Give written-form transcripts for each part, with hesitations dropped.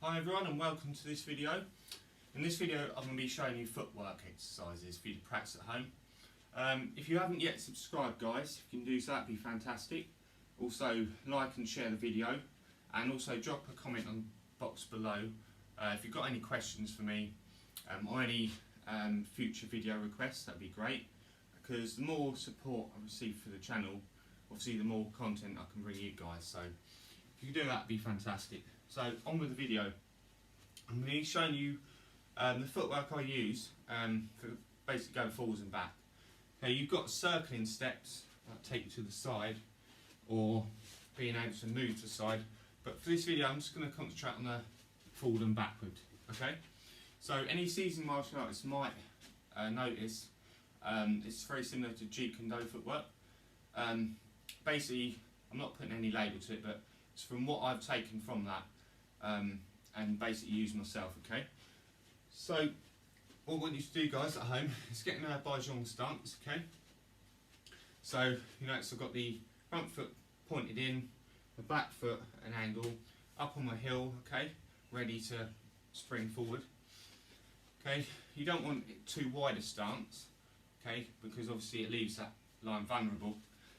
Hi everyone and welcome to this video. In this video I'm going to be showing you footwork exercises for you to practice at home. If you haven't yet subscribed guys, if you can do so that'd be fantastic. Also like and share the video and also drop a comment on the box below if you've got any questions for me or any future video requests. That'd be great, because the more support I receive for the channel, obviously the more content I can bring you guys. So if you can do that, it'd be fantastic. So on with the video. I'm going to be showing you the footwork I use for basically going forwards and back. Okay, you've got circling steps that take you to the side, or being able to move to the side. But for this video, I'm just going to concentrate on the forward and backward. Okay. So any seasoned martial artist might notice it's very similar to Jeet Kune Do footwork. Basically, I'm not putting any label to it, but it's from what I've taken from that. And basically use myself. Okay, so what I want you to do guys at home is get in a Bajong stance. Okay, so you notice I've got the front foot pointed in, the back foot at an angle, up on my heel. Okay, ready to spring forward. Okay, you don't want it too wide a stance, okay, because obviously it leaves that line vulnerable.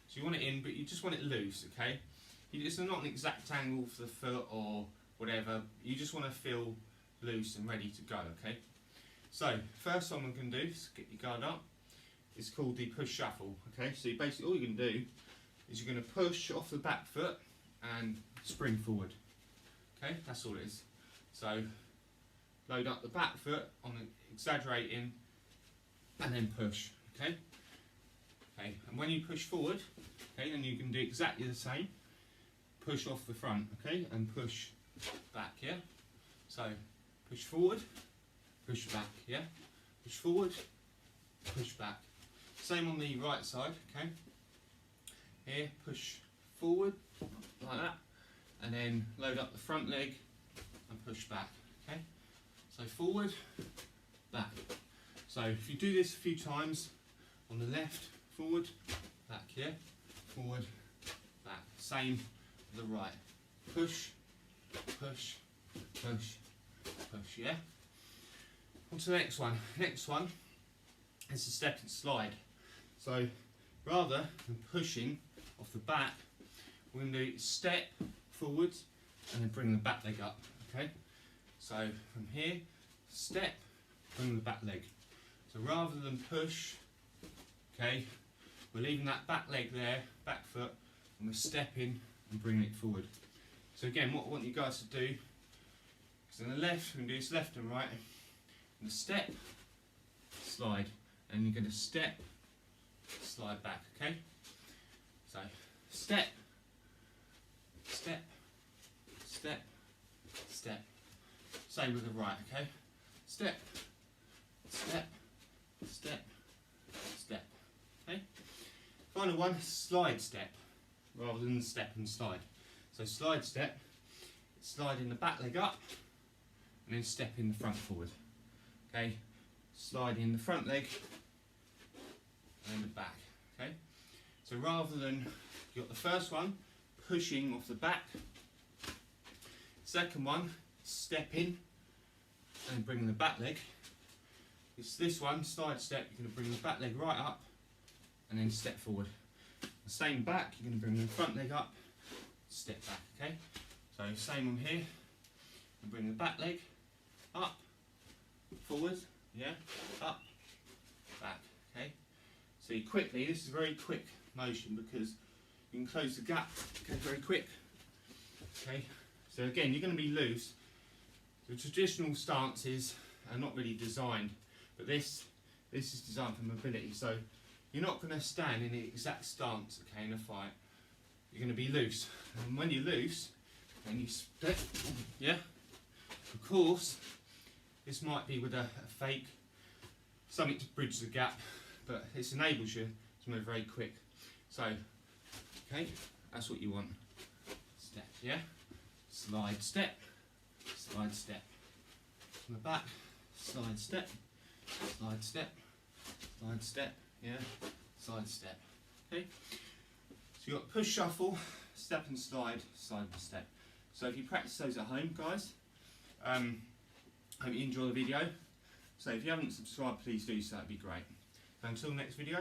So you want it in, but you just want it loose. Okay, it's not an exact angle for the foot or whatever, you just want to feel loose and ready to go. Okay, so first one we can do is get your guard up. It's called the push shuffle. Okay, so basically all you're going to do is you're going to push off the back foot and spring forward. Okay, that's all it is. So load up the back foot on exaggerating and then push. Okay, okay, and when you push forward, okay, then you can do exactly the same. Push off the front, okay, and push back, yeah? So, push forward, push back, yeah? Push forward, push back. Same on the right side, okay? Here, push forward, like that, and then load up the front leg and push back, okay? So forward, back. So if you do this a few times, on the left, forward, back, yeah? Forward, back. Same the right. Push, push, push, push, yeah? On to the next one. Next one is the step and slide. So rather than pushing off the back, we're going to do step forwards and then bring the back leg up. Okay? So from here, step, bring the back leg. So rather than push, okay, we're leaving that back leg there, back foot, and we're stepping and bringing it forward. So again, what I want you guys to do is on the left, we're going to do this left and right, and the step, slide, and you're going to step, slide back, okay? So step, step, step, step. Same with the right, okay? Step, step, step, step, okay? Final one, slide step, rather than step and slide. So slide step, sliding the back leg up and then stepping the front forward. Okay, sliding the front leg and the back. Okay, so rather than, you got the first one pushing off the back, second one stepping and bringing the back leg. It's this one, slide step, you're going to bring the back leg right up and then step forward. The same back, you're going to bring the front leg up, step back, okay? So same on here, and bring the back leg up, forward, yeah, up, back, okay? So you quickly, this is a very quick motion because you can close the gap, okay, very quick, okay? So again, you're going to be loose. The traditional stances are not really designed, but this is designed for mobility. So you're not going to stand in the exact stance, okay, in a fight. You're going to be loose. And when you're loose, then you step, yeah? Of course, this might be with a fake, something to bridge the gap, but this enables you to move very quick. So, okay, that's what you want. Step, yeah? Slide step, slide step. From the back, slide step, slide step, slide step, yeah, side step. Okay, so you've got push shuffle, step and slide, slide and step. So if you practice those at home, guys, Hope you enjoy the video. So if you haven't subscribed, please do so, that'd be great. So until the next video,